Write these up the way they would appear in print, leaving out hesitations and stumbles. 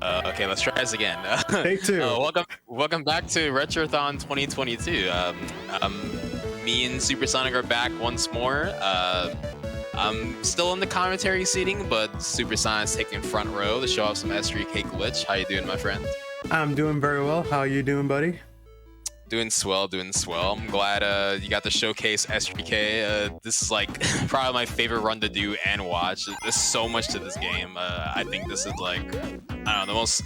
Okay, let's try this again. Take two. Welcome back to Retrothon 2022. Me and Supersonic are back once more. I'm still in the commentary seating, but Supersonic's taking front row to show off some S3K glitch. How you doing, my friend? I'm doing very well. How are you doing, buddy? Doing swell, doing swell. I'm glad you got to showcase S3K. This is like probably my favorite run to do and watch. There's so much to this game. I think this is like, I don't know, the most,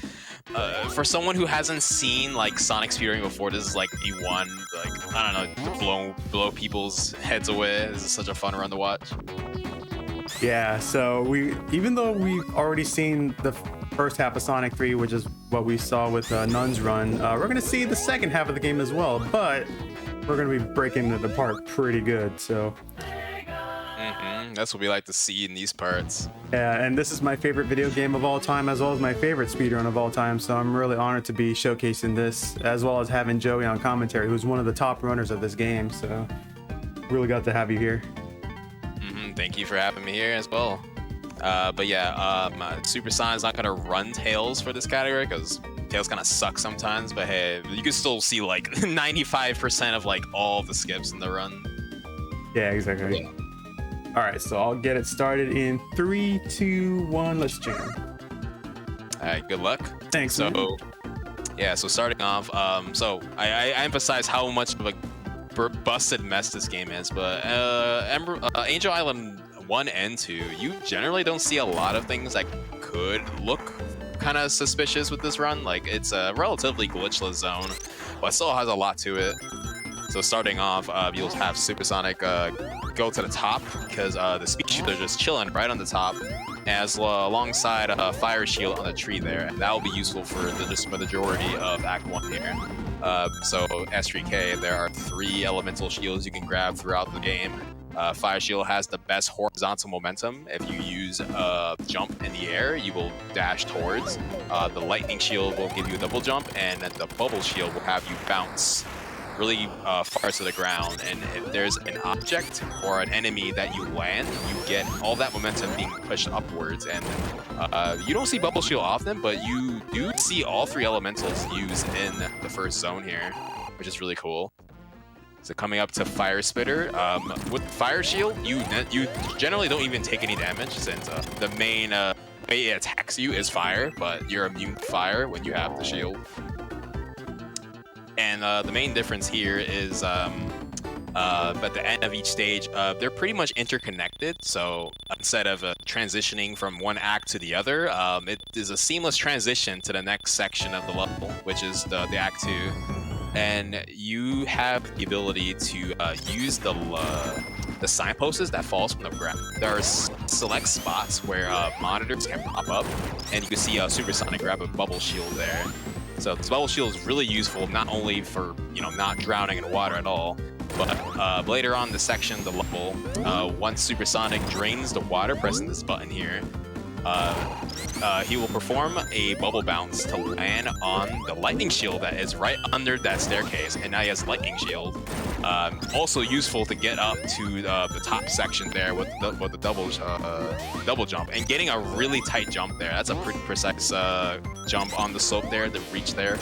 for someone who hasn't seen like Sonic speedrunning before, this is like the one, like, I don't know, to blow people's heads away. This is such a fun run to watch. Yeah, so even though we've already seen the first half of Sonic 3, which is what we saw with Nun's run, we're going to see the second half of the game as well, but we're going to be breaking it apart pretty good, so... That's what we like to see in these parts. Yeah, and this is my favorite video game of all time, as well as my favorite speedrun of all time, so I'm really honored to be showcasing this, as well as having Joey on commentary, who's one of the top runners of this game, so really got to have you here. Thank you for having me here as well. But yeah, Supersonic's not gonna run Tails for this category because Tails kind of sucks sometimes. But hey, you can still see like 95% of like all the skips in the run. Yeah, exactly. Yeah. All right, so I'll get it started in 3, 2, 1. Let's jam. All right, good luck. Thanks. So, man. yeah, so starting off, so I emphasize how much of a busted mess this game is, but Angel Island 1 and 2, you generally don't see a lot of things that could look kind of suspicious with this run. Like, it's a relatively glitchless zone, but it still has a lot to it. So starting off, you'll have Supersonic go to the top because the speed shield are just chilling right on the top, as alongside a fire shield on the tree there, and that will be useful for the majority of Act 1 here. So S3K, there are 3 elemental shields you can grab throughout the game. Fire shield has the best horizontal momentum. If you use a jump in the air, you will dash towards. The lightning shield will give you a double jump, and then the bubble shield will have you bounce really far to the ground. And if there's an object or an enemy that you land, you get all that momentum being pushed upwards. And you don't see bubble shield often, but you do see all 3 elementals used in the first zone here, which is really cool. So coming up to Fire Spitter, with Fire Shield, you generally don't even take any damage since the main way it attacks you is fire, but you're immune to fire when you have the shield. And the main difference here is at the end of each stage, they're pretty much interconnected. So instead of transitioning from one act to the other, it is a seamless transition to the next section of the level, which is the Act 2. And you have the ability to use the signposts that falls from the ground. There are select spots where monitors can pop up, and you can see Supersonic grab a bubble shield there. So this bubble shield is really useful, not only for, you know, not drowning in water at all, but later on in the section, the level, once Supersonic drains the water, pressing this button here, he will perform a bubble bounce to land on the lightning shield that is right under that staircase, and now he has lightning shield. Also useful to get up to the top section there with the double jump, and getting a really tight jump there. That's a pretty precise jump on the slope there, the reach there.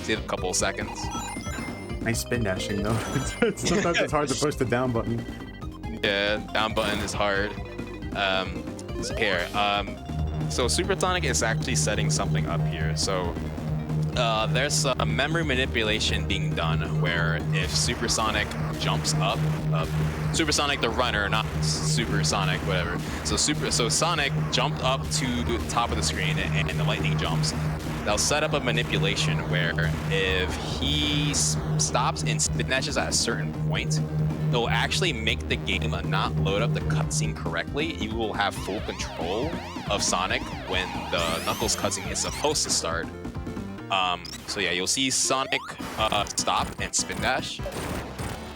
See it in a couple of seconds. Nice spin dashing though. Sometimes it's hard to push the down button. Yeah, down button is hard. So Supersonic is actually setting something up here. So there's a memory manipulation being done where if Supersonic jumps up, Supersonic the runner, not Supersonic, whatever. So Sonic jumped up to the top of the screen and the lightning jumps. They'll set up a manipulation where if he stops and spin dashes at a certain point, it'll actually make the game not load up the cutscene correctly. You will have full control of Sonic when the Knuckles cutscene is supposed to start. So yeah, you'll see Sonic stop and spin dash,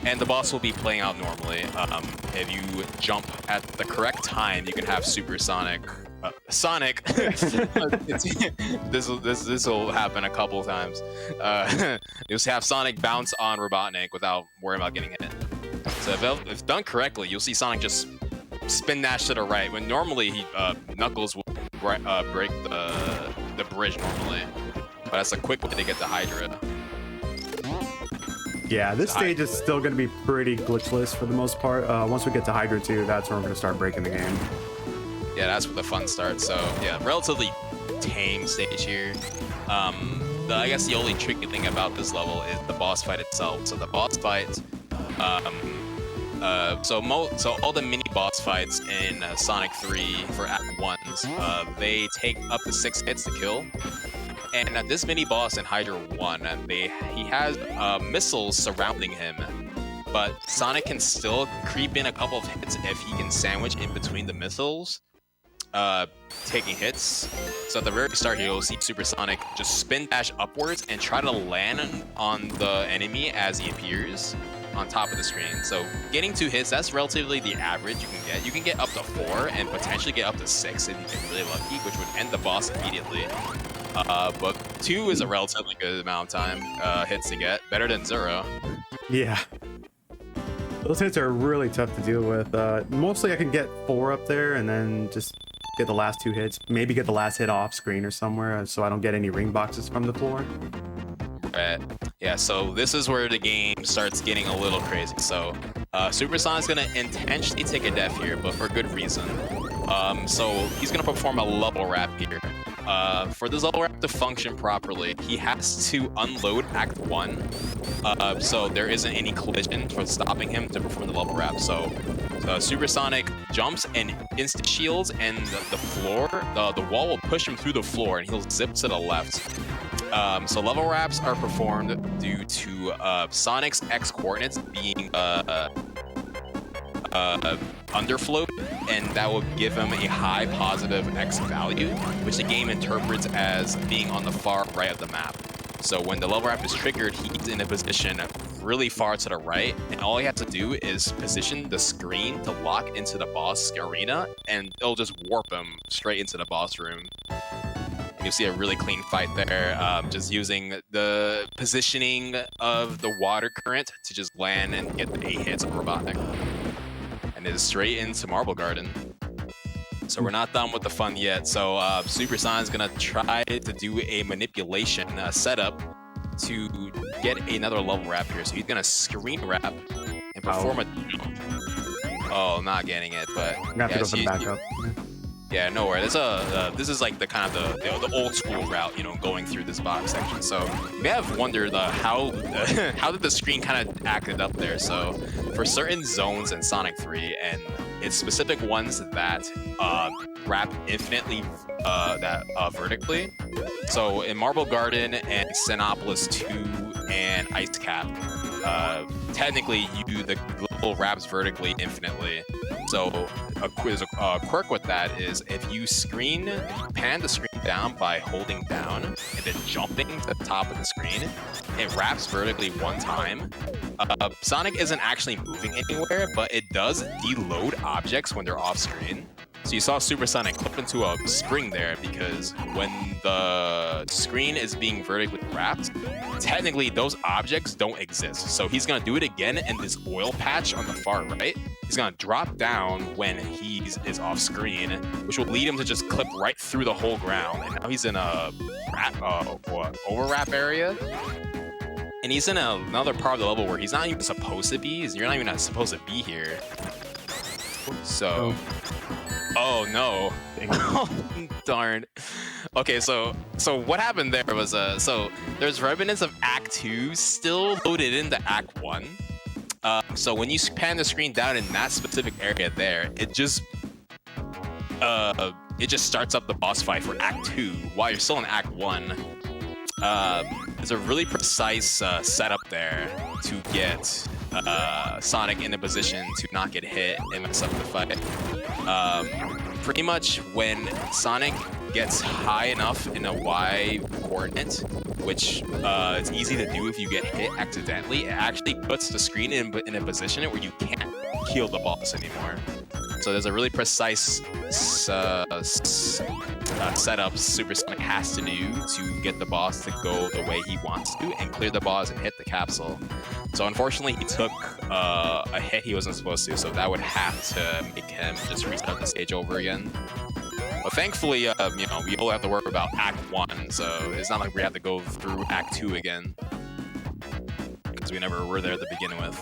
and the boss will be playing out normally. If you jump at the correct time, you can have Supersonic. Sonic. This will happen a couple of times. You'll have Sonic bounce on Robotnik without worrying about getting hit. So if done correctly, you'll see Sonic just spin dash to the right, when normally Knuckles will break the bridge normally, but that's a quick way to get the Hydra. Yeah, this stage is still going to be pretty glitchless for the most part. Once we get to Hydra 2, that's when we're going to start breaking the game. Yeah, that's where the fun starts. So yeah, relatively tame stage here. I guess the only tricky thing about this level is the boss fight itself. So the boss fight, so all the mini boss fights in Sonic 3 for Act 1s, they take up to 6 hits to kill. And this mini boss in Hydra 1, he has missiles surrounding him, but Sonic can still creep in a couple of hits if he can sandwich in between the missiles, taking hits. So at the very start, you'll see Supersonic just spin dash upwards and try to land on the enemy as he appears on top of the screen. So getting 2 hits, that's relatively the average you can get. You can get up to 4 and potentially get up to 6 if you get really lucky, which would end the boss immediately. But 2 is a relatively good amount of time hits to get, better than 0. Yeah. Those hits are really tough to deal with. Mostly I can get 4 up there and then just get the last 2 hits. Maybe get the last hit off screen or somewhere so I don't get any ring boxes from the floor. Right. Yeah, so this is where the game starts getting a little crazy. So Supersonic's going to intentionally take a death here, but for good reason. So he's going to perform a level wrap here. For this level wrap to function properly, he has to unload Act 1, so there isn't any collision for stopping him to perform the level wrap. So Supersonic jumps and insta shields, and the wall will push him through the floor, and he'll zip to the left. So level wraps are performed due to Sonic's X coordinates being underfloat, and that will give him a high positive X value, which the game interprets as being on the far right of the map. So when the level wrap is triggered, he's in a position really far to the right, and all he has to do is position the screen to lock into the boss arena, and it'll just warp him straight into the boss room. And you'll see a really clean fight there, just using the positioning of the water current to just land and get the 8 hits of Robotnik. And it is straight into Marble Garden. So we're not done with the fun yet. So Supersonic's gonna try to do a manipulation setup to get another level wrap here. So he's gonna screen wrap and perform a jump. Oh, not getting it, but yeah, no worries. This is like the kind of the old school route, you know, going through this box section. So you may have wondered how did the screen kind of acted up there. So for certain zones in Sonic 3, and it's specific ones that wrap infinitely vertically. So in Marble Garden and Sanapolis 2 and Ice Cap, technically the level wraps vertically infinitely. So there's a quirk with that is if you pan the screen down by holding down and then jumping to the top of the screen, it wraps vertically one time. Sonic isn't actually moving anywhere, but it does deload objects when they're off screen. So you saw Supersonic clip into a spring there because when the screen is being vertically wrapped, technically those objects don't exist. So he's gonna do it again in this oil patch on the far right. He's gonna drop down when he is off screen, which will lead him to just clip right through the whole ground. And now he's in a overwrap area. And he's in another part of the level where he's not even supposed to be. You're not even supposed to be here. So... Oh no! Oh, darn. Okay, so what happened there was so there's remnants of Act 2 still loaded into Act 1. So when you pan the screen down in that specific area there, it just starts up the boss fight for Act 2 while you're still in Act 1. There's a really precise setup there to get Sonic in a position to not get hit and mess up the fight. Pretty much when Sonic gets high enough in a Y coordinate, which it's easy to do if you get hit accidentally, it actually puts the screen in a position where you can't kill the boss anymore. So there's a really precise setup Supersonic has to do to get the boss to go the way he wants to and clear the boss and hit the capsule. So unfortunately, he took a hit he wasn't supposed to, so that would have to make him just restart the stage over again. But thankfully, you know, we only have to worry about Act 1, so it's not like we have to go through Act 2 again. Because we never were there to begin with.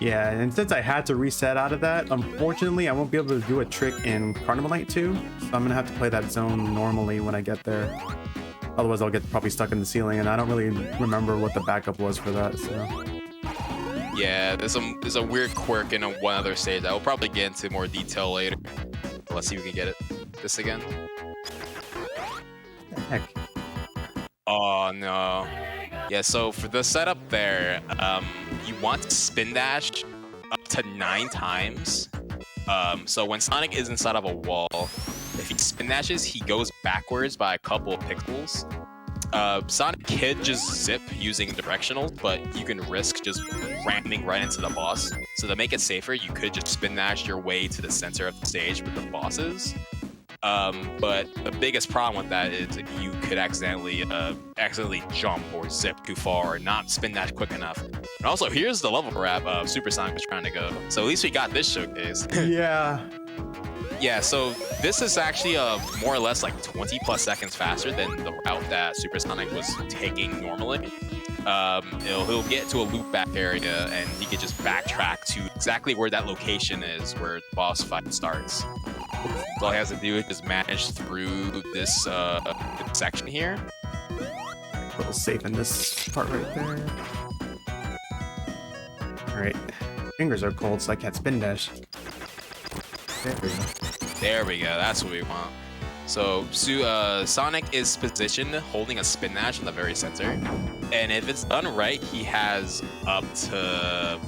Yeah, and since I had to reset out of that, unfortunately, I won't be able to do a trick in Carnival Night 2, so I'm gonna have to play that zone normally when I get there. Otherwise, I'll get probably stuck in the ceiling, and I don't really remember what the backup was for that, so... Yeah, there's a weird quirk in one other stage. I will probably get into more detail later. Let's see if we can get this again. What the heck? Oh no. Yeah, so for the setup there, you want to spin dash up to 9 times. So when Sonic is inside of a wall, if he spin dashes, he goes backwards by a couple of pixels. Sonic could just zip using directionals, but you can risk just ramming right into the boss. So to make it safer, you could just spin dash your way to the center of the stage with the bosses. But the biggest problem with that is you could accidentally jump or zip too far or not spin dash quick enough. And also, here's the level wrap Supersonic was trying to go. So at least we got this showcase. Yeah. Yeah, so this is actually more or less like 20 plus seconds faster than the route that Supersonic was taking normally. He'll get to a loop back area and he can just backtrack to exactly where that location is where the boss fight starts. All he has to do is just manage through this section here. A little safe in this part right there. Alright. Fingers are cold, so I can't spin dash. There we go. There we go, that's what we want. So Sonic is positioned holding a spin dash in the very center. And if it's done right, he has up to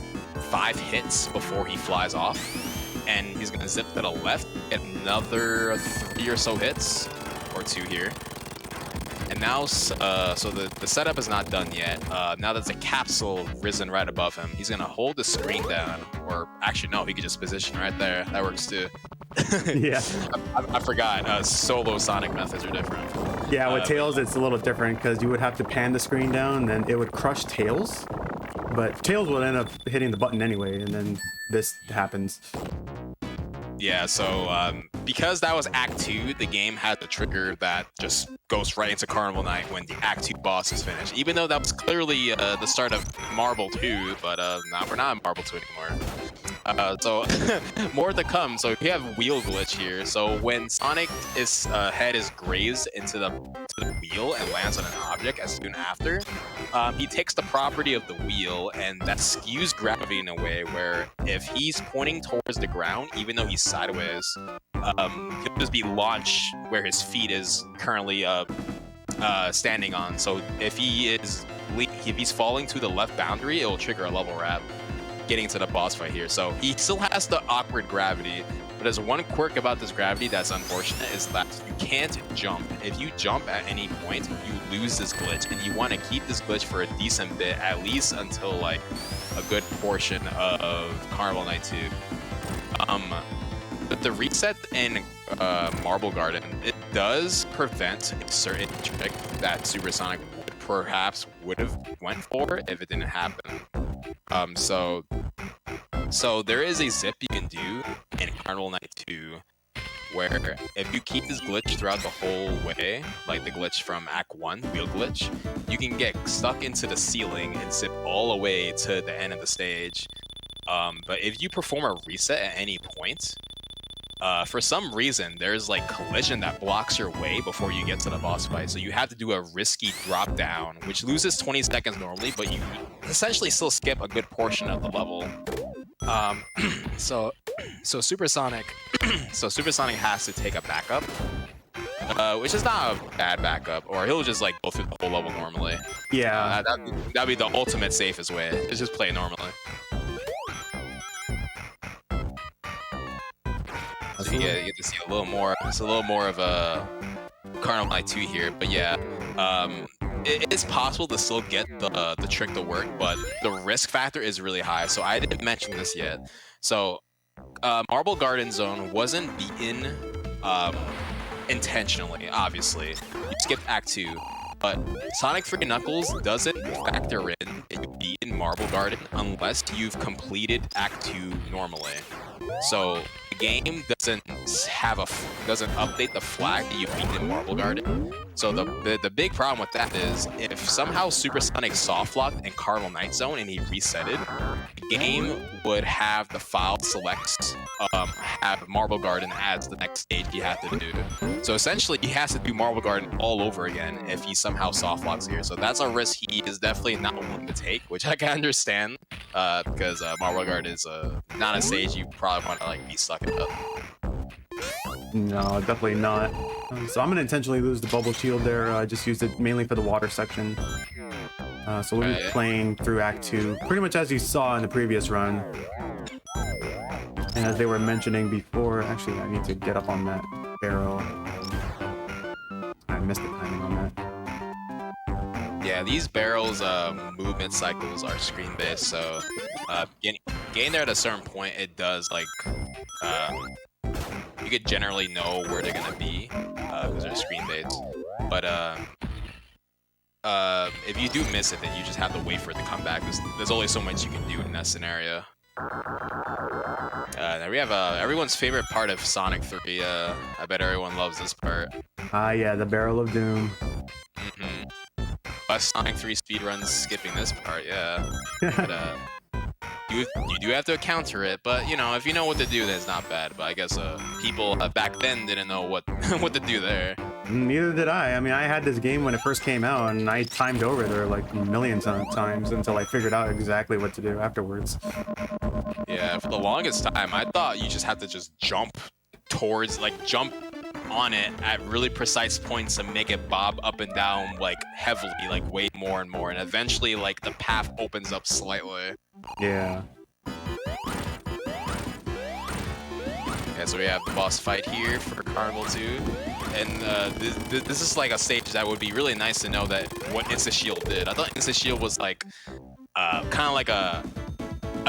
5 hits before he flies off. And he's gonna zip to the left, get another 3 or so hits, or 2 here. And now, so the setup is not done yet. Now there's a capsule risen right above him. He's gonna hold the screen down, or actually no, he could just position right there. That works too. Yeah. I forgot. Solo Sonic methods are different. Yeah, with Tails it's a little different because you would have to pan the screen down, and it would crush Tails. But Tails would end up hitting the button anyway, and then this happens. Yeah, so because that was Act 2, the game had a trigger that just goes right into Carnival Night when the Act 2 boss is finished. Even though that was clearly the start of Marble 2, but now we're not in Marble 2 anymore. So more to come. So we have wheel glitch here. So when Sonic's head is grazed into the wheel and lands on an object as soon after, he takes the property of the wheel, and that skews gravity in a way where if he's pointing towards the ground, even though he's sideways, he'll just be launched where his feet is currently standing on. So if he's falling to the left boundary, it will trigger a level wrap, getting to the boss fight here. So he still has the awkward gravity, but there's one quirk about this gravity that's unfortunate, is that you can't jump. If you jump at any point, you lose this glitch, and you want to keep this glitch for a decent bit, at least until like a good portion of Carnival Night 2. But the reset in Marble Garden, it does prevent a certain trick that Supersonic perhaps would have went for if it didn't happen. So there is a zip you can do in Carnival Night 2 where if you keep this glitch throughout the whole way, like the glitch from Act 1, wheel glitch, you can get stuck into the ceiling and zip all the way to the end of the stage. But if you perform a reset at any point, for some reason, there's like collision that blocks your way before you get to the boss fight. So you have to do a risky drop down, which loses 20 seconds normally, but you essentially still skip a good portion of the level. So Supersonic has to take a backup, which is not a bad backup, or he'll just like go through the whole level normally. Yeah, that'd be the ultimate safest way. Is just play normally. So you get to see a little more. It's a little more of a Carnival Night 2 here, but yeah, it is possible to still get the trick to work, but the risk factor is really high. So I didn't mention this yet. So Marble Garden Zone wasn't beaten intentionally, obviously. You skipped Act 2, but Sonic 3 Knuckles doesn't factor in beaten Marble Garden unless you've completed Act 2 normally. So the game doesn't update the flag that you beat in Marble Garden. So the big problem with that is if somehow Supersonic soft locked in Cardinal Night Zone and he reset it, the game would have the file select have Marble Garden as the next stage he had to do. So essentially he has to do Marble Garden all over again if he somehow soft locks here. So that's a risk he is definitely not willing to take, which I can understand because Marble Garden is not a stage you probably want to like be stuck in. No, definitely not. So I'm gonna intentionally lose the bubble shield there. I just used it mainly for the water section. So we'll be playing through Act 2, pretty much as you saw in the previous run. And as they were mentioning before, actually I need to get up on that barrel. I missed the timing on that. Yeah, these barrels movement cycles are screen based, so getting there at a certain point, it does like you could generally know where they're gonna be because they're screen based. But if you do miss it, then you just have to wait for it to come back. There's only so much you can do in that scenario. Now we have everyone's favorite part of Sonic 3. I bet everyone loves this part. Yeah, the Barrel of Doom. Us Sonic 3 speedruns skipping this part, yeah. But, you do have to counter it, but you know, if you know what to do, then it's not bad. But I guess people back then didn't know what what to do there. Neither did I. I mean, I had this game when it first came out, and I timed over there like millions of times until I figured out exactly what to do afterwards. Yeah, for the longest time, I thought you just had to just jump towards, like, jump on it at really precise points and make it bob up and down, like, heavily, like, way more and more. And eventually, like, the path opens up slightly. Yeah. Okay, so we have the boss fight here for Carnival 2. And this is like a stage that would be really nice to know that what Insta Shield did. I thought Insta Shield was like kind of like a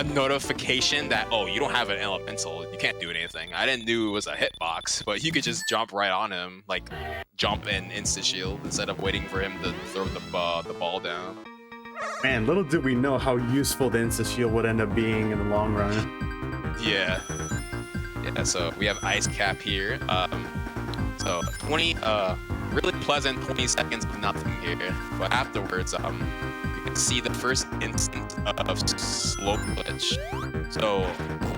notification that, oh, you don't have an elemental, you can't do anything. I didn't know it was a hitbox, but you could just jump right on him, like jump and Insta Shield instead of waiting for him to throw the ball down. Man, little did we know how useful the Insta Shield would end up being in the long run. Yeah. Yeah, so we have Ice Cap here. So 20, really pleasant 20 seconds of nothing here. But afterwards, you can see the first instant of slope glitch. So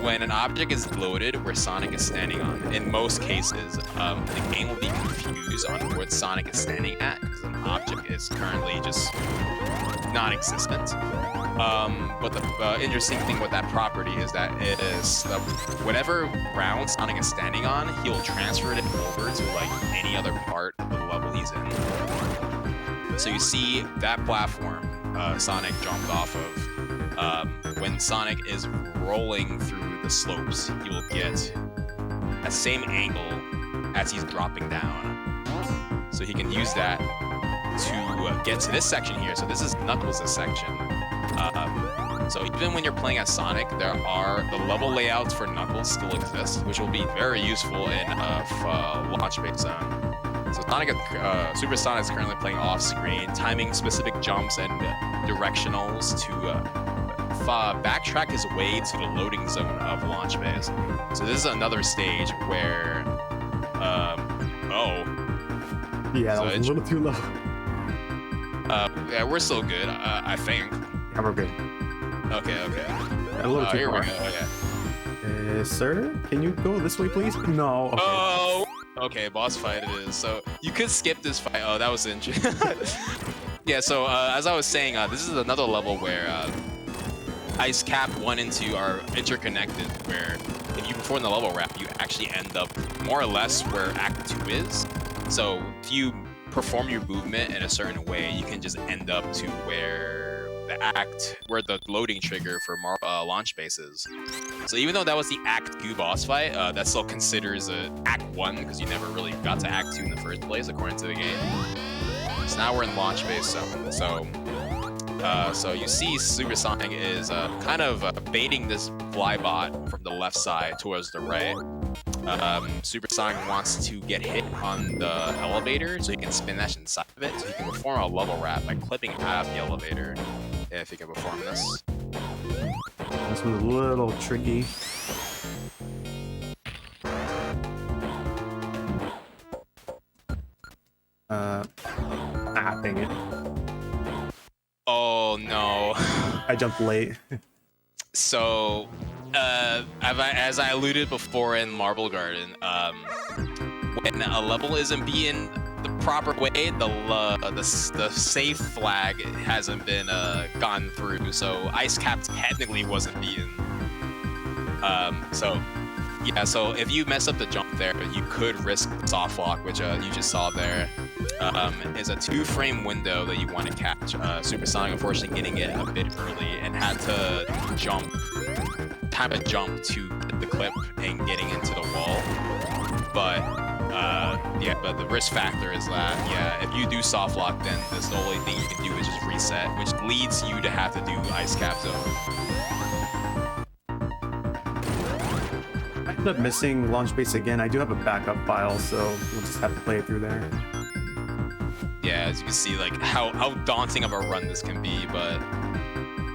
when an object is loaded where Sonic is standing on, in most cases, the game will be confused on what Sonic is standing at because an object is currently just non-existent. But the interesting thing with that property is that it is whatever ground Sonic is standing on, he'll transfer it over to like any other part of the level he's in. So you see that platform Sonic jumped off of. When Sonic is rolling through the slopes, he will get a same angle as he's dropping down. So he can use that to get to this section here. So this is Knuckles' section. So even when you're playing as Sonic, the level layouts for Knuckles still exist, which will be very useful in launch base zone. So Supersonic is currently playing off-screen, timing specific jumps and directionals to backtrack his way to the loading zone of launch base. So this is another stage where, yeah, that was a little too low. Yeah, we're still good, I think. Yeah, we're good. Okay. A little too here far. we go, yeah. Sir, can you go this way, please? No. Okay. Oh! Okay, boss fight it is. So you could skip this fight. Oh, that was interesting. Yeah, so as I was saying, this is another level where Ice Cap 1 and 2 are interconnected, where if you perform the level wrap, you actually end up more or less where Act 2 is. So if you perform your movement in a certain way, you can just end up to where the loading trigger for launch base is. So even though that was the Act 2 boss fight, that still considers Act 1 because you never really got to Act 2 in the first place according to the game. So now we're in launch base zone. So you see Supersonic is kind of baiting this flybot from the left side towards the right. Supersonic wants to get hit on the elevator so he can spin dash inside of it, so he can perform a level wrap by clipping out of the elevator if he can perform this. This was a little tricky. Dang it. Oh no. I jumped late. So, as I alluded before in Marble Garden, when a level isn't being the proper way, the safe flag hasn't been gone through. So Ice Cap technically wasn't beaten. So yeah, so if you mess up the jump there, you could risk soft lock, which you just saw there. Is a 2-frame window that you want to catch. Supersonic, unfortunately, getting it a bit early and had to jump to the clip and getting into the wall. But yeah, but the risk factor is that, yeah, if you do soft lock, then the only thing you can do is just reset, which leads you to have to do Ice Cap Zone. I ended up missing launch base again. I do have a backup file, so we'll just have to play it through there. Yeah, as you can see, like how daunting of a run this can be, but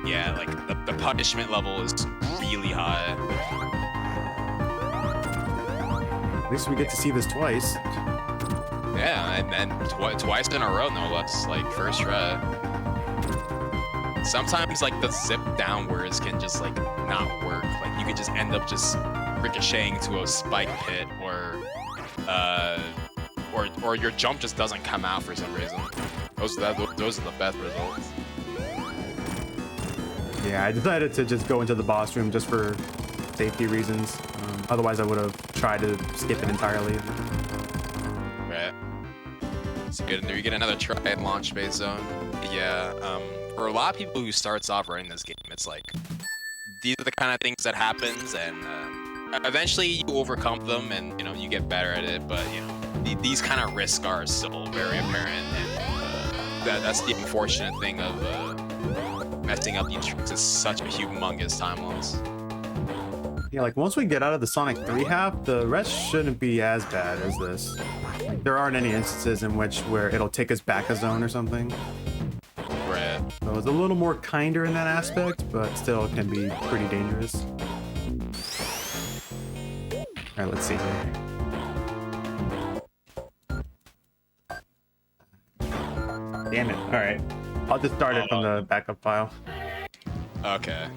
yeah, like the punishment level is really high. At least we get to see this twice. Yeah, and twice in a row, no less. Like first try. Sometimes like the zip downwards can just like not work. Like you could just end up just ricocheting to a spike pit, or your jump just doesn't come out for some reason. Those are the best results. Yeah, I decided to just go into the boss room just for safety reasons. Otherwise, I would have tried to skip it entirely. Right. It's good. You get another try at launch base zone. Yeah. For a lot of people who starts off running this game, it's like these are the kind of things that happens, and eventually you overcome them, and you get better at it. But these kind of risks are still very apparent, and that's the unfortunate thing of messing up these tricks is such a humongous time loss. Yeah, like once we get out of the Sonic 3 half, the rest shouldn't be as bad as this. Like, there aren't any instances in where it'll take us back a zone or something. Right. So it's a little more kinder in that aspect, but still it can be pretty dangerous. Alright, let's see here. Damn it. Alright. I'll just start it from the backup file. Okay.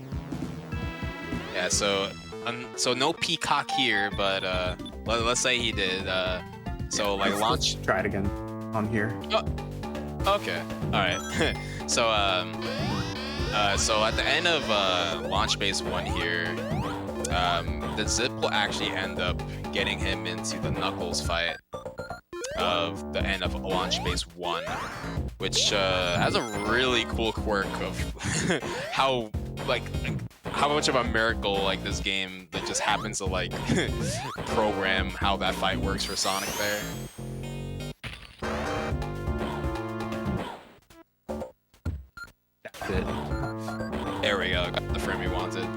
Yeah, so no peacock here, but let's say he did. So like launch. Let's try it again on here. Oh, okay. All right. So so at the end of launch base 1 here, the zip will actually end up getting him into the Knuckles fight of the end of launch base 1, which has a really cool quirk of how much of a miracle like this game that just happens to like program how that fight works for Sonic there. That's it. There we go, got the frame we wanted.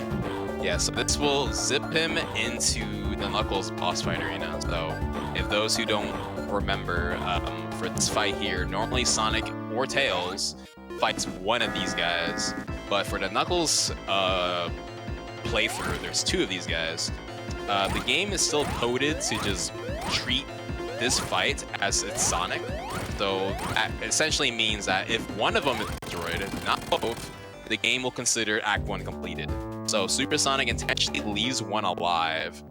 Yeah, so this will zip him into the Knuckles boss fight arena. So if those who don't remember, for this fight here, normally Sonic or Tails fights one of these guys, but for the Knuckles playthrough, there's 2 of these guys. The game is still coded to just treat this fight as it's Sonic, so that essentially means that if one of them is destroyed, not both, the game will consider Act 1 completed. So Supersonic intentionally leaves one alive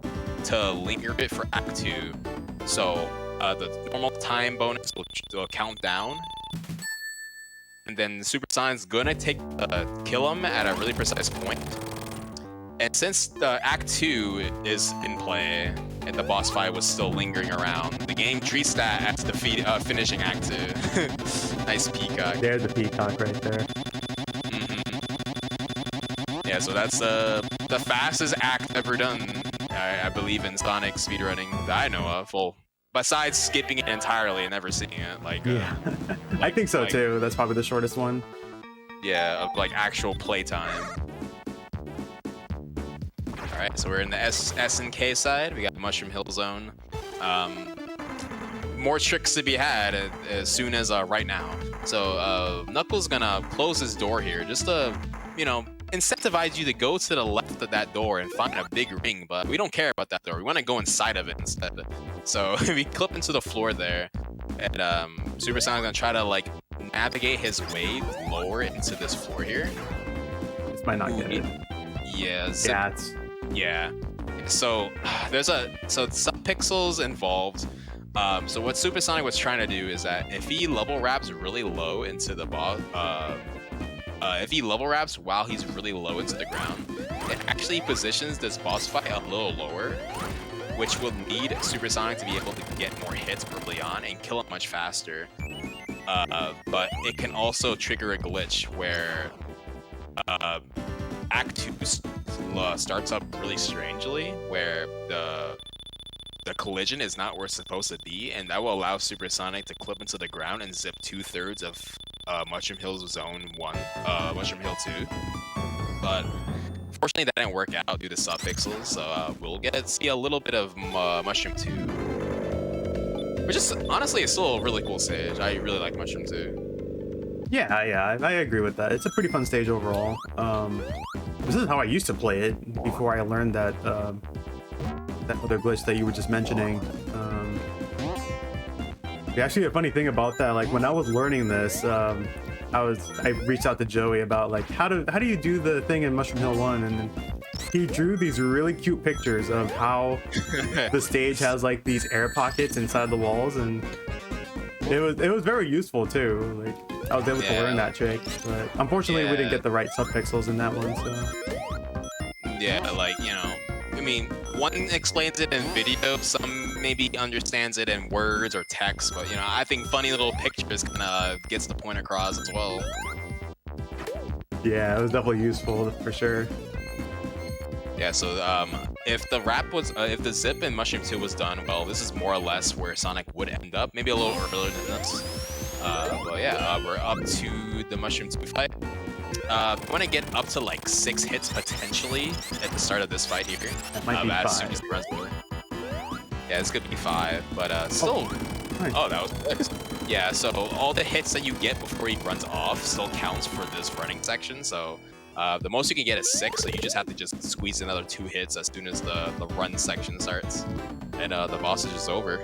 to linger it for Act 2. So the normal time bonus will count down, and then Supersonic's gonna kill him at a really precise point. And since the Act 2 is in play and the boss fight was still lingering around, the game treats that as the finishing Act 2. Nice peacock. There's a peacock right there. Yeah, so that's the fastest act ever done, I believe, in Sonic speedrunning that I know of. Well, besides skipping it entirely and never seeing it, like yeah, I think so too. That's probably the shortest one. Yeah, of like actual playtime. All right, so we're in the S and K side. We got Mushroom Hill Zone. More tricks to be had as soon as right now. So Knuckles gonna close his door here, just to incentivize you to go to the left of that door and find a big ring, but we don't care about that door. We want to go inside of it instead. So we clip into the floor there, and Supersonic's gonna try to like navigate his way lower into this floor here. This might not get it. Yeah. Yeah. So there's some pixels involved. So what Supersonic was trying to do is that if he level wraps really low into the boss, if he level wraps while he's really low into the ground, it actually positions this boss fight a little lower, which will lead Supersonic to be able to get more hits early on and kill him much faster. But it can also trigger a glitch where Act 2 starts up really strangely, where the collision is not where it's supposed to be, and that will allow Supersonic to clip into the ground and zip 2/3 of Mushroom Hill Zone 1, Mushroom Hill 2. But unfortunately that didn't work out due to subpixels, so we'll get to see a little bit of Mushroom 2. Which is, honestly, it's still a really cool stage. I really like Mushroom 2. Yeah, I agree with that. It's a pretty fun stage overall. This is how I used to play it before I learned that that other glitch that you were just mentioning. Actually, a funny thing about that, like when I was learning this, I reached out to Joey about like how do you do the thing in Mushroom Hill 1, and he drew these really cute pictures of how the stage has like these air pockets inside the walls, and it was very useful too. Like I was able to learn that trick, but unfortunately we didn't get the right subpixels in that one. So yeah, like, you know, I mean, one explains it in video, some maybe understands it in words or text, but you know, I think funny little pictures kind of gets the point across as well. Yeah, it was definitely useful for sure. Yeah, so if the wrap was, if the zip in Mushroom 2 was done, well, this is more or less where Sonic would end up, maybe a little earlier than this. But yeah, we're up to the Mushroom 2 fight. We want to get up to like 6 hits potentially at the start of this fight here. That might be 5. Yeah, it's gonna be 5, but still. Nice. Oh, that was good. Yeah, so all the hits that you get before he runs off still counts for this running section. So the most you can get is 6, so you just have to just squeeze another 2 hits as soon as the run section starts, and the boss is just over.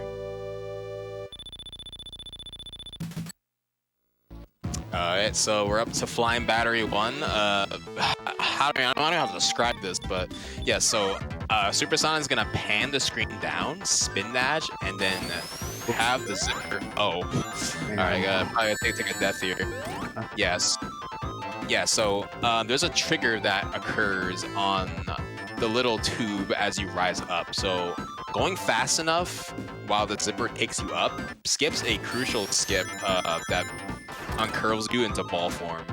Alright, so we're up to Flying Battery 1. I don't know how to describe this, but yeah, so Supersonic's gonna pan the screen down, spin dash, and then have the zipper. Oh, alright, probably take a death here. Yes. Yeah, so there's a trigger that occurs on the little tube as you rise up. So going fast enough while the zipper takes you up skips a crucial skip that uncurls you into ball form.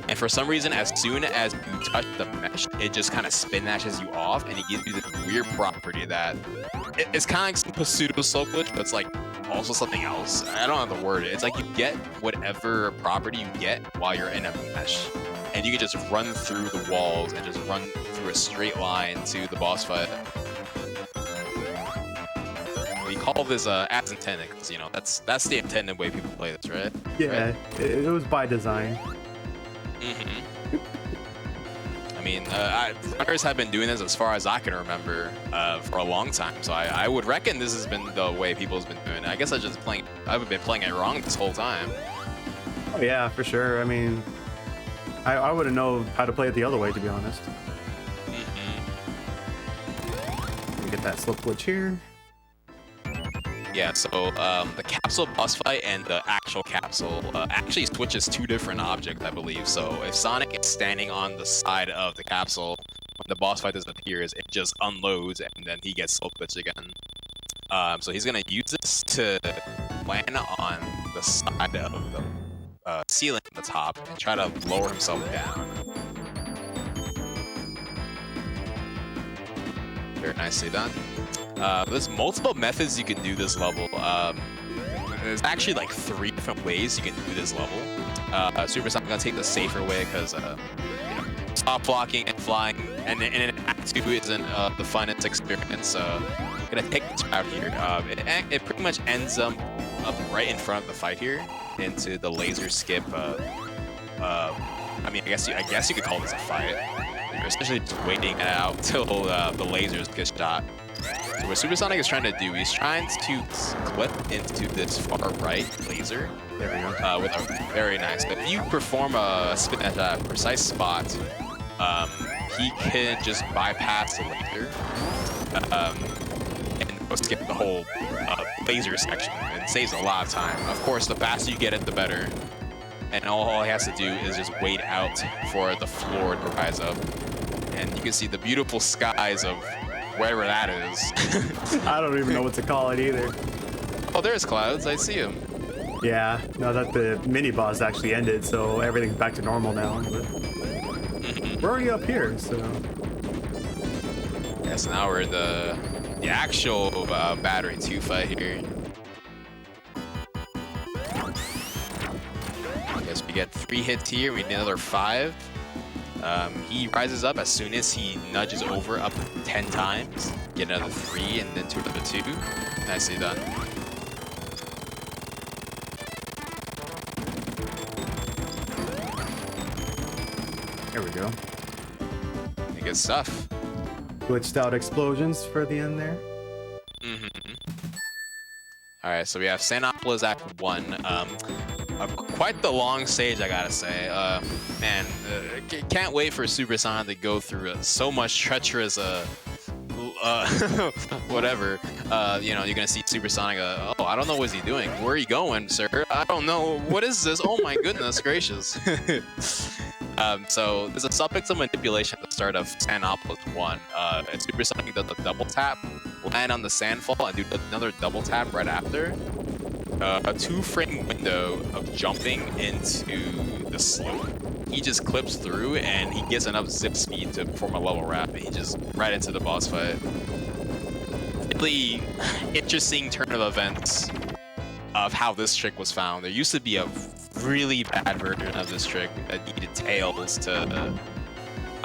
And for some reason, as soon as you touch the mesh, it just kind of spin dashes you off, and it gives you this weird property that it's kind of like some pseudo slow glitch, but it's like also something else. I don't know how to word it. It's like you get whatever property you get while you're in a mesh, and you can just run through the walls and just run through a straight line to the boss fight. We call this as intended, because you know that's the intended way people play this, right? Yeah, right? It was by design. I mean, runners have been doing this as far as I can remember for a long time, so I would reckon this has been the way people have been doing it. I guess I've been playing it wrong this whole time. Oh yeah, for sure. I mean, I wouldn't know how to play it the other way, to be honest. Let me get that slip glitch here. Yeah, so the capsule boss fight and the actual capsule actually switches 2 different objects, I believe. So if Sonic is standing on the side of the capsule, when the boss fight disappears, it just unloads and then he gets slow glitch again. So he's gonna use this to land on the side of the ceiling at the top and try to lower himself down. Very nicely done. There's multiple methods you can do this level. There's actually like 3 different ways you can do this level. Supersonic's gonna take the safer way because you know, stop blocking and flying, and Act 2 isn't the funnest experience. So I'm gonna take this route here. It pretty much ends up right in front of the fight here into the laser skip. I mean, I guess you could call this a fight. You're essentially just waiting it out till the lasers get shot. So what Supersonic is trying to do, he's trying to clip into this far right laser. There we go. With a very nice. If you perform a spin at a precise spot, he can just bypass the laser and go skip the whole laser section. It saves a lot of time. Of course, the faster you get it, the better. And all he has to do is just wait out for the floor to rise up. And you can see the beautiful skies of wherever that is. I don't even know what to call it either. Oh, there's clouds. I see them. Yeah, now that the mini boss actually ended, so everything's back to normal now. But we're already up here, so. Yeah, so now we're in the actual Battery 2 fight here. I guess we get 3 hits here. We need another 5. He rises up as soon as he nudges over up 10 times. Get another 3 and then to another 2. Nicely done. There we go. Good stuff. Glitched out explosions for the end there. Alright, so we have Sanapolis Act One. Quite the long stage, I gotta say. Man, can't wait for Supersonic to go through so much treacherous, whatever. You know, you're gonna see Supersonic. Oh, I don't know what's he doing. Where are you going, sir? I don't know. What is this? Oh my goodness gracious. So there's a subpixel manipulation at the start of Sanapolis 1. And Supersonic does a double tap, land on the sandfall, and do another double tap right after. A 2-frame window of jumping into the slope. He just clips through and he gets enough zip speed to perform a level wrap, and he just right into the boss fight. Really interesting turn of events of how this trick was found. There used to be a really bad version of this trick that needed tails to...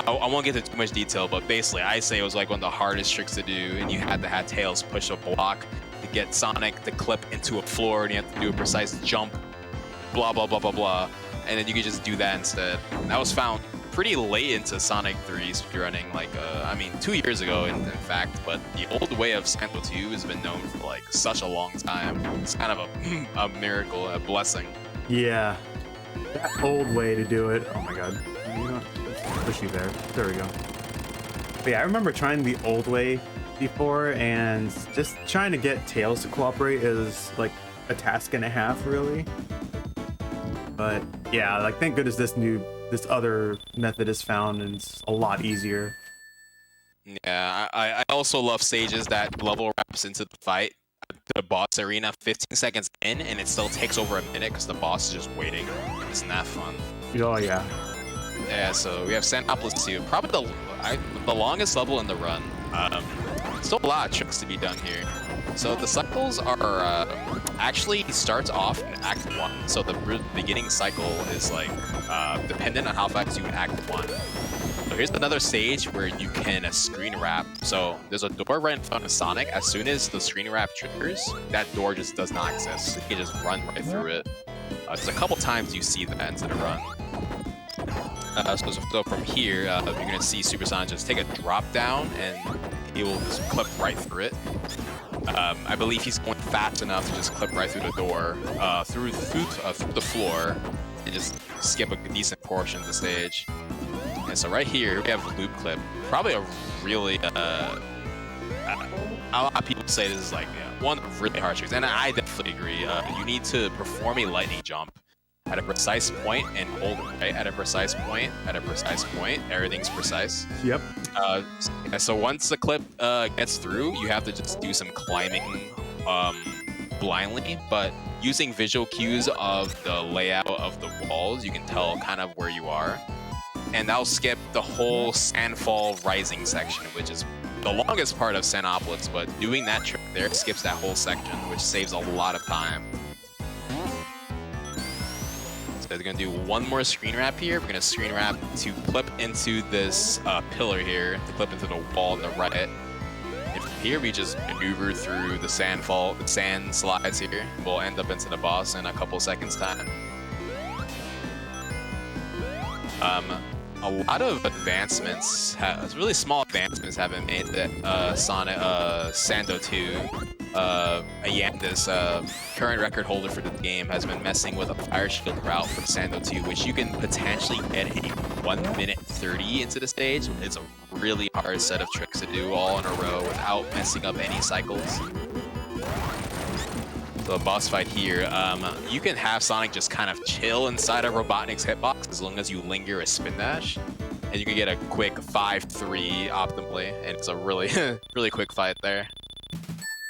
I won't get into too much detail, but basically I say it was like one of the hardest tricks to do, and you had to have tails push a block to get Sonic to clip into a floor, and you have to do a precise jump, blah blah blah blah blah, and then you could just do that instead. That was found pretty late into Sonic 3 speedrunning, like I mean 2 years ago in fact, but the old way of Santo 2 has been known for like such a long time. It's kind of a miracle, a blessing. Yeah, that old way to do it. Oh my god. You know, push you there. There we go. But yeah, I remember trying the old way before, and just trying to get Tails to cooperate is like a task and a half, really. But yeah, like thank goodness this other method is found, and it's a lot easier. Yeah, I also love stages that level wraps into the fight, the boss arena 15 seconds in, and it still takes over a minute because the boss is just waiting. Isn't that fun? Oh yeah. Yeah, so we have Sanapolis 2, probably the longest level in the run. Still a lot of tricks to be done here. So the cycles are actually starts off in Act 1. So the beginning cycle is like dependent on how fast you in Act 1. So here's another stage where you can screen wrap. So there's a door right in front of Sonic. As soon as the screen wrap triggers, that door just does not exist. You can just run right through it. There's a couple times you see that into the run. So from here, you're gonna see Supersonic just take a drop down, and he will just clip right through it. I believe he's going fast enough to just clip right through the door, through the floor, and just skip a decent portion of the stage. And so right here we have loop clip. Probably a really a lot of people say this is like one of the really hard tricks, and I definitely agree. You need to perform a lightning jump at a precise point and hold right at a precise point, at a precise point. Everything's precise. Yep. So once the clip gets through, you have to just do some climbing blindly, but using visual cues of the layout of the walls, you can tell kind of where you are. And that'll skip the whole Sandfall Rising section, which is the longest part of Sanapolis, but doing that trick there skips that whole section, which saves a lot of time. So they're gonna do one more screen wrap here. We're gonna screen wrap to clip into this pillar here, to clip into the wall on the right. And from here we just maneuver through the sand slides here. We'll end up into the boss in a couple seconds time. a lot of advancements, really small advancements have been made that Sando 2, Ayandis, current record holder for the game, has been messing with a fire shield route for Sando 2, which you can potentially get a 1 minute 30 into the stage. It's a really hard set of tricks to do all in a row without messing up any cycles. So a boss fight here, you can have Sonic just kind of chill inside of Robotnik's hitbox as long as you linger a spin dash, and you can get a quick 5-3 optimally, and it's a really, really quick fight there.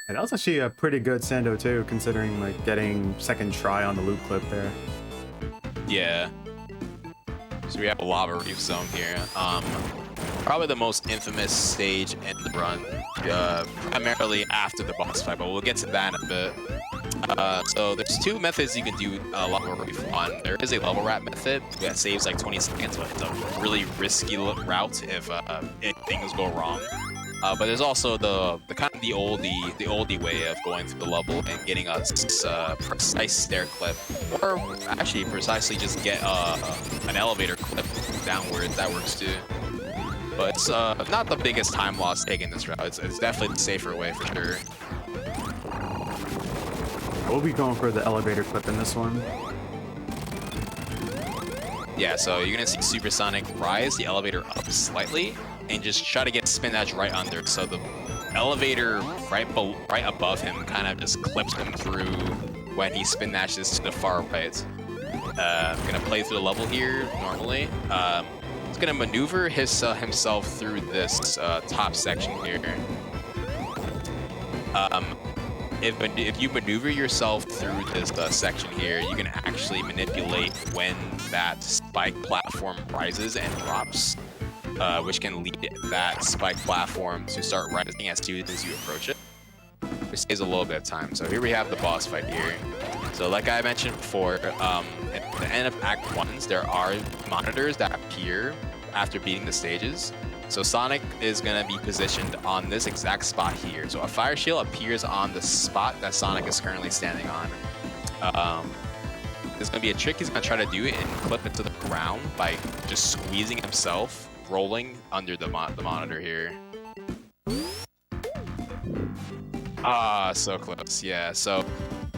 And that was actually a pretty good Sando too, considering like getting second try on the loop clip there. Yeah. So we have a Lava Reef zone here. Probably the most infamous stage in the run, primarily after the boss fight, but we'll get to that in a bit. So there's two methods you can do Lava Reef on. There is a level wrap method that saves like 20 seconds, but it's a really risky route if things go wrong. But there's also the kind of the oldie way of going through the level and getting a precise stair clip, or actually precisely just get an elevator clip downwards. That works too. But it's not the biggest time loss taking this route. It's definitely the safer way for sure. We'll be going for the elevator clip in this one. Yeah, so you're gonna see Supersonic rise the elevator up slightly and just try to get spin dash right under. So the elevator right above him kind of just clips him through when he spin dashes to the far right. Gonna play through the level here normally. He's gonna maneuver himself through this top section here. If you maneuver yourself through this section here, you can actually manipulate when that spike platform rises and drops, which can lead that spike platform to start rising as soon as you approach it, which saves a little bit of time. So here we have the boss fight here. So like I mentioned before, at the end of Act 1s, there are monitors that appear after beating the stages. So Sonic is going to be positioned on this exact spot here. So a fire shield appears on the spot that Sonic is currently standing on. There's going to be a trick he's going to try to do and clip it to the ground by just squeezing himself, rolling under the monitor here. Ah, so close. Yeah, so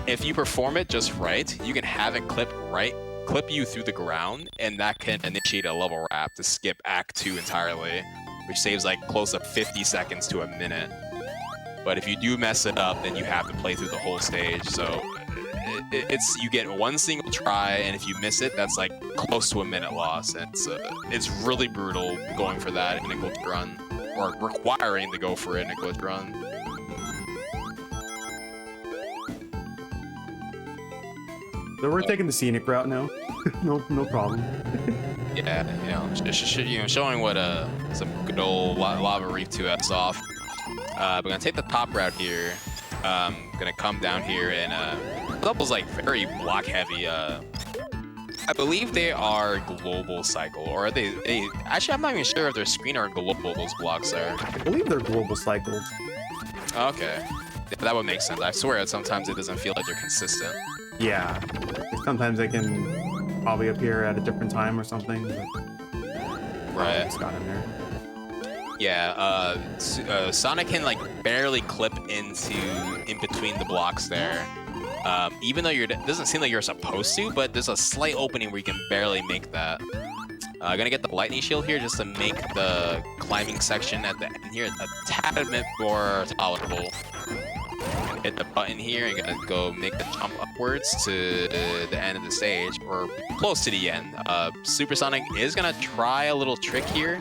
if you perform it just right, you can have it clip you through the ground, and that can initiate a level wrap to skip Act 2 entirely, which saves like close to 50 seconds to a minute. But if you do mess it up, then you have to play through the whole stage. So you get one single try, and if you miss it, that's like close to a minute loss. And it's really brutal going for that in a glitch run, or requiring to go for it in a glitch run. So we're taking the scenic route now. no problem. Yeah, showing what some good old Lava Reef 2X off. We're gonna take the top route here. Gonna come down here, and levels like very block heavy. I believe they are global cycle, or are they? Actually, I'm not even sure if they're screen or global. Those blocks are. I believe they're global cycled. Okay, yeah, that would make sense. I swear, sometimes it doesn't feel like they're consistent. Yeah, sometimes they can probably appear at a different time or something. But right. It's got in there. Yeah, Sonic can like barely clip in between the blocks there. Even though it doesn't seem like you're supposed to, but there's a slight opening where you can barely make that. Gonna get the lightning shield here just to make the climbing section at the end here a tad bit more tolerable. Hit the button here and gonna go make the jump upwards to the end of the stage, or close to the end. Supersonic is gonna try a little trick here.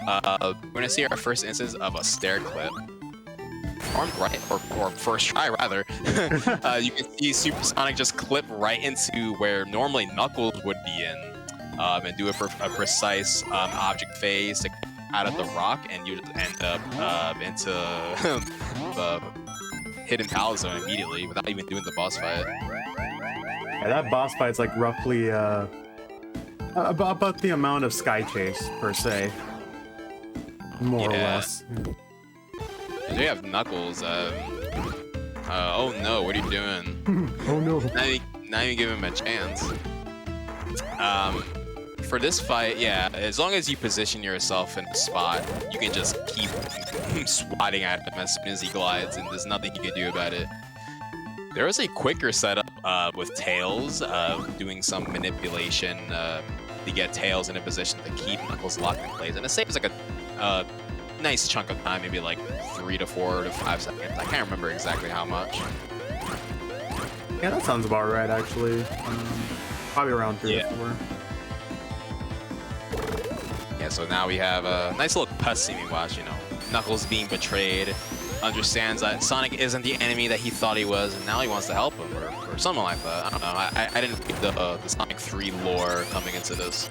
We're gonna see our first instance of a stair clip. Or first try rather. You can see Supersonic just clip right into where normally Knuckles would be in, and do a precise object phase to out of the rock, and you just end up into the hidden palette zone immediately without even doing the boss fight. Yeah, that boss fight's like roughly about the amount of Sky Chase per se, more or less. And we have Knuckles. Oh no, what are you doing? Oh no! Not even give him a chance. for this fight, yeah, as long as you position yourself in a spot, you can just keep swatting at him as soon as he glides, and there's nothing you can do about it. There is a quicker setup with Tails, doing some manipulation to get Tails in a position to keep Knuckles locked in place, and it saves like a nice chunk of time, maybe like 3 to 4 to 5 seconds. I can't remember exactly how much. Yeah, that sounds about right, actually. Probably around 3 Yeah. or 4. Yeah, so now we have a nice little cutscene we watch, you know. Knuckles being betrayed, understands that Sonic isn't the enemy that he thought he was, and now he wants to help him, or something like that. I don't know. I didn't read the Sonic 3 lore coming into this,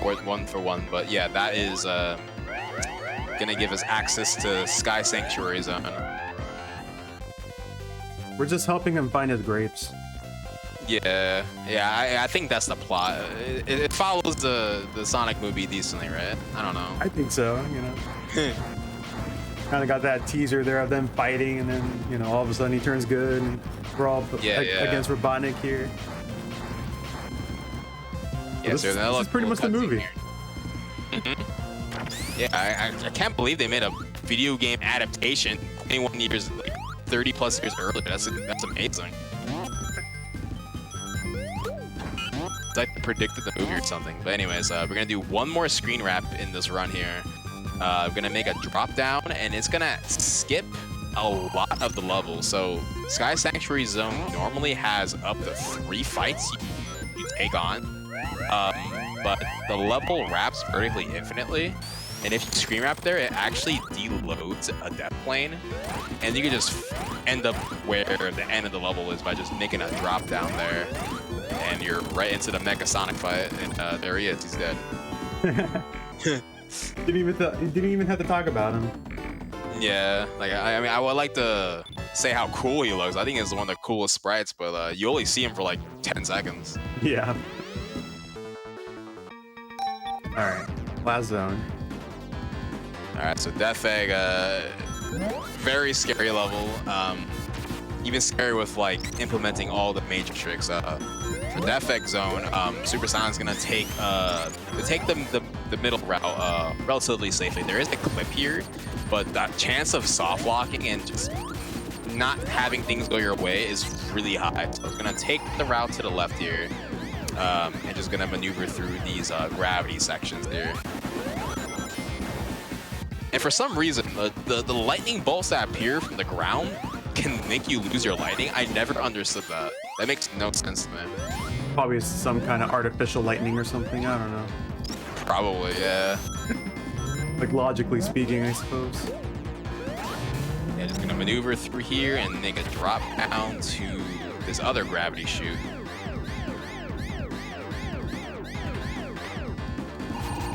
one for one, but yeah, that is gonna give us access to Sky Sanctuary Zone. We're just helping him find his grapes. Yeah, I think that's the plot. It follows the Sonic movie decently, right? I don't know. I think so, you know. Kind of got that teaser there of them fighting, and then, you know, all of a sudden he turns good, and we're all against Robotnik here. Yeah, this, so that this is pretty much the movie. Yeah, I can't believe they made a video game adaptation 21 years, like 30 plus years earlier. That's amazing. It's like they predicted the movie or something. But anyways, we're gonna do one more screen wrap in this run here. We're gonna make a drop down, and it's gonna skip a lot of the levels. So Sky Sanctuary Zone normally has up to 3 fights you take on, but the level wraps vertically infinitely. And if you screen wrap there, it actually deloads a death plane, and you can just end up where the end of the level is by just making a drop down there, and you're right into the Mega Sonic fight, and there he is, he's dead. Didn't even have to talk about him. Yeah, like I mean, I would like to say how cool he looks. I think he's one of the coolest sprites, but you only see him for like 10 seconds. Yeah. All right, last zone. All right, so Death Egg, very scary level. Even scary with like implementing all the major tricks. For Death Egg Zone, Supersonic's gonna take the middle route relatively safely. There is a clip here, but that chance of soft locking and just not having things go your way is really high. So it's gonna take the route to the left here, and just gonna maneuver through these gravity sections here. And for some reason, the lightning bolts that appear from the ground can make you lose your lightning. I never understood that. That makes no sense to me. Probably some kind of artificial lightning or something. I don't know. Probably, yeah. Like logically speaking, I suppose. Yeah, just gonna maneuver through here and make a drop down to this other gravity chute.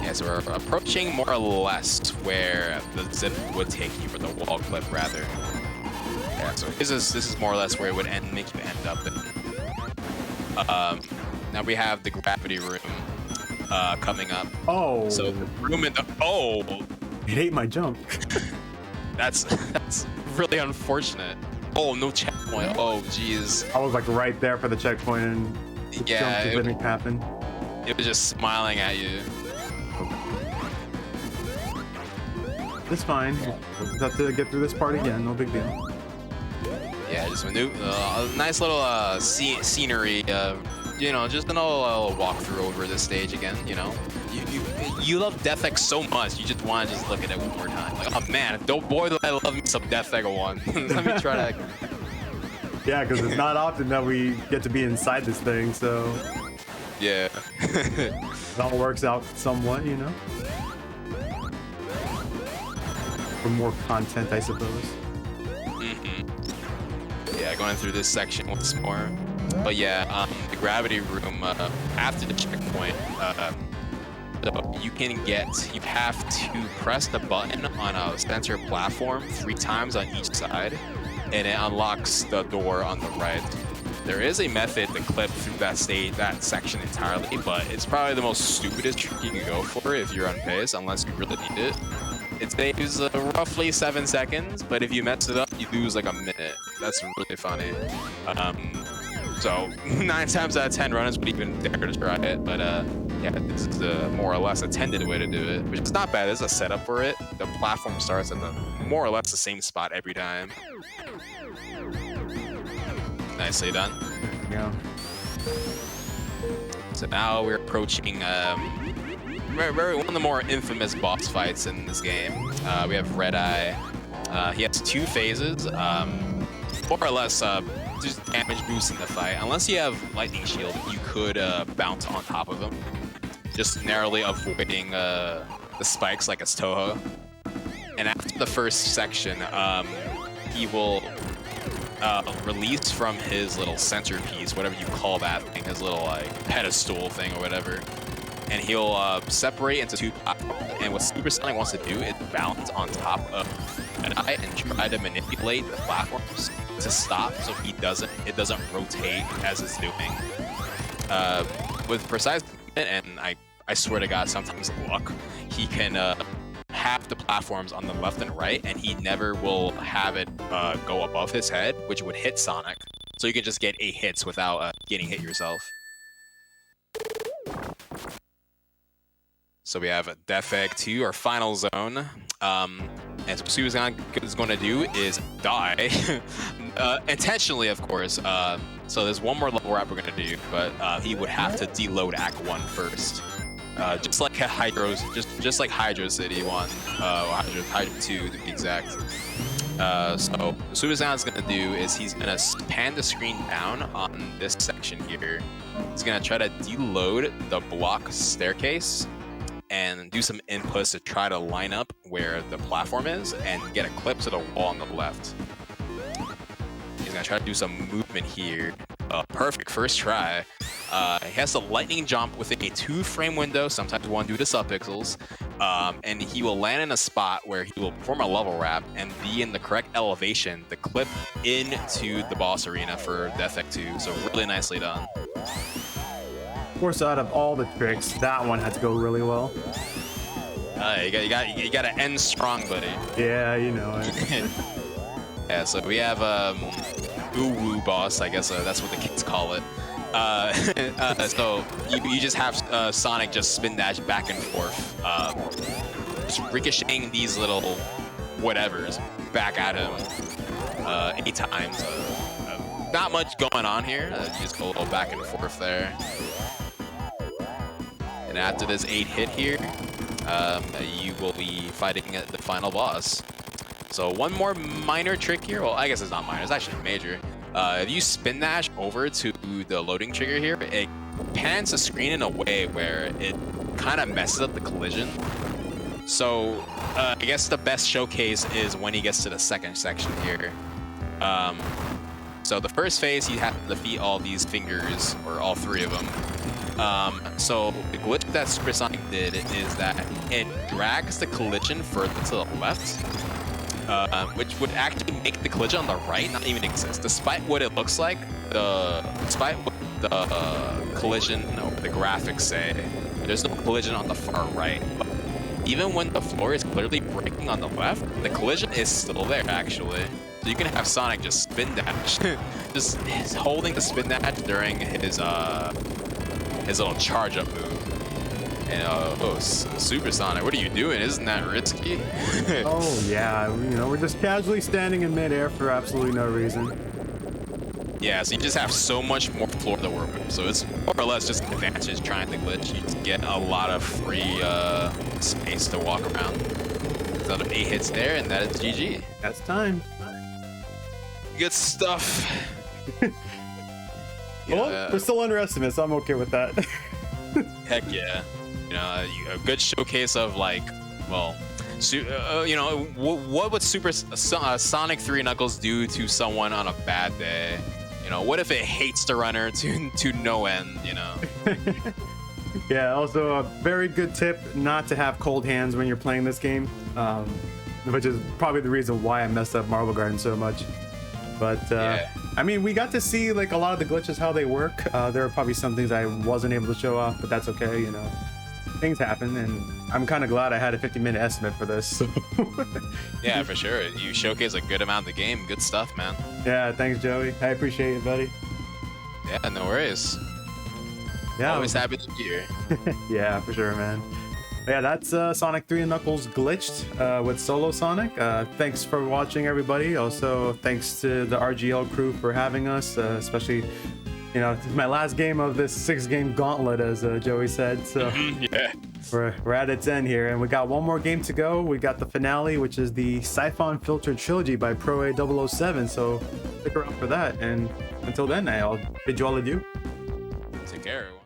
Yeah, so we're approaching more or less where the zip would take you, for the wall clip rather. Yeah, so this is more or less where it would make you end up in. Now we have the gravity room coming up. Oh. So the room in the It ate my jump. that's really unfortunate. Oh, no checkpoint. Oh, jeez. I was like right there for the checkpoint, and the Yeah, jump didn't happen. It was just smiling at you. It's fine. We'll just have to get through this part again. No big deal. Yeah, just maneuver. A nice little scenery. You know, just a little walkthrough over this stage again. You know, you love Death Egg so much, you just want to just look at it one more time. Like, oh man, boy, do I love me some Death Egg 1. Let me try that. Yeah, because it's not often that we get to be inside this thing, so Yeah. it all works out somewhat, you know. For more content, I suppose. Yeah, going through this section once more. But yeah, the gravity room after the checkpoint, so you have to press the button on a center platform 3 times on each side, and it unlocks the door on the right. There is a method to clip through that section entirely, but it's probably the most stupidest trick you can go for if you're on pace, unless you really need it. It saves roughly 7 seconds, but if you mess it up, you lose like a minute. That's really funny. So 9 times out of 10 runners would even dare to try it, but yeah, this is a more or less intended way to do it, which is not bad. There's a setup for it. The platform starts at the more or less the same spot every time. Nicely done. Yeah. So now we're approaching one of the more infamous boss fights in this game. We have Red Eye. He has 2 phases, more or less just damage boost in the fight. Unless you have Lightning Shield, you could bounce on top of him, just narrowly avoiding the spikes like it's Toho. And after the first section, he will release from his little centerpiece, whatever you call that thing, his little like pedestal thing or whatever, and he'll separate into 2 platforms. And what Supersonic wants to do is balance on top of an eye and try to manipulate the platforms to stop so it doesn't rotate as it's doing. With precise and I swear to God, sometimes luck, he can have the platforms on the left and right, and he never will have it go above his head, which would hit Sonic. So you can just get 8 hits without getting hit yourself. So we have Death Egg 2, our final zone. And what Supersonic is going to do is die. Intentionally, of course. So there's one more level wrap we're going to do, but he would have to deload Act 1 first. Just like Hydro's, just like Hydro City 1, Hydro 2 to be exact. So what Supersonic's gonna do is he's gonna pan the screen down on this section here. He's gonna try to deload the block staircase and do some inputs to try to line up where the platform is and get a clip to the wall on the left. He's gonna try to do some movement here. Perfect first try. He has a lightning jump within a 2-frame window, sometimes 1 due to subpixels, and he will land in a spot where he will perform a level wrap and be in the correct elevation to clip into the boss arena for Death Egg 2. So really nicely done. Of course, out of all the tricks, that one had to go really well. You got to end strong, buddy. Yeah, you know it. Yeah, so we have Woo boss, I guess that's what the kids call it. So you just have Sonic just spin dash back and forth, just ricocheting these little whatevers back at him 8 times. Not much going on here. Just a little back and forth there. And after this 8 hit here, you will be fighting the final boss. So one more minor trick here. Well, I guess it's not minor. It's actually major. If you spin dash over to the loading trigger here, it pans the screen in a way where it kind of messes up the collision. So I guess the best showcase is when he gets to the second section here. So the first phase, he has to defeat all these fingers, or all 3 of them. So the glitch that Supersonic did is that it drags the collision further to the left, which would actually make the collision on the right not even exist. Despite what it looks like, despite what the collision or the graphics say, there's no collision on the far right. But even when the floor is clearly breaking on the left, the collision is still there actually. So you can have Sonic just spin dash, just holding the spin dash during his little charge up move. And oh, Supersonic, what are you doing? Isn't that risky? Oh yeah, you know, we're just casually standing in midair for absolutely no reason. Yeah, so you just have so much more floor to work with. So it's more or less just an advantage trying to glitch. You just get a lot of free space to walk around. There's another 8 hits there, and that is GG. That's time. Good stuff. Well, we're still underestimated, so I'm okay with that. Heck yeah. You know, a good showcase of like, well, you know, what would Sonic 3 Knuckles do to someone on a bad day? You know, what if it hates the runner to no end, you know? Yeah, also a very good tip not to have cold hands when you're playing this game, which is probably the reason why I messed up Marble Garden so much. But yeah. I mean, we got to see like a lot of the glitches, how they work. There are probably some things I wasn't able to show off, but that's okay, you know. Things happen, and I'm kind of glad I had a 50-minute estimate for this. So. Yeah, for sure. You showcase a good amount of the game. Good stuff, man. Yeah, thanks, Joey. I appreciate it, buddy. Yeah, no worries. Yeah, Always happy to be here. yeah, for sure, man. Yeah, that's Sonic 3 and Knuckles Glitched with Solo Sonic. Thanks for watching, everybody. Also, thanks to the RGL crew for having us, especially, you know, this is my last game of this 6-game gauntlet, as Joey said. So Yeah. we're at its end here, and we got one more game to go. We got the finale, which is the Siphon Filter Trilogy by Pro A 007. So stick around for that. And until then, I'll bid you all adieu. Take care, everyone.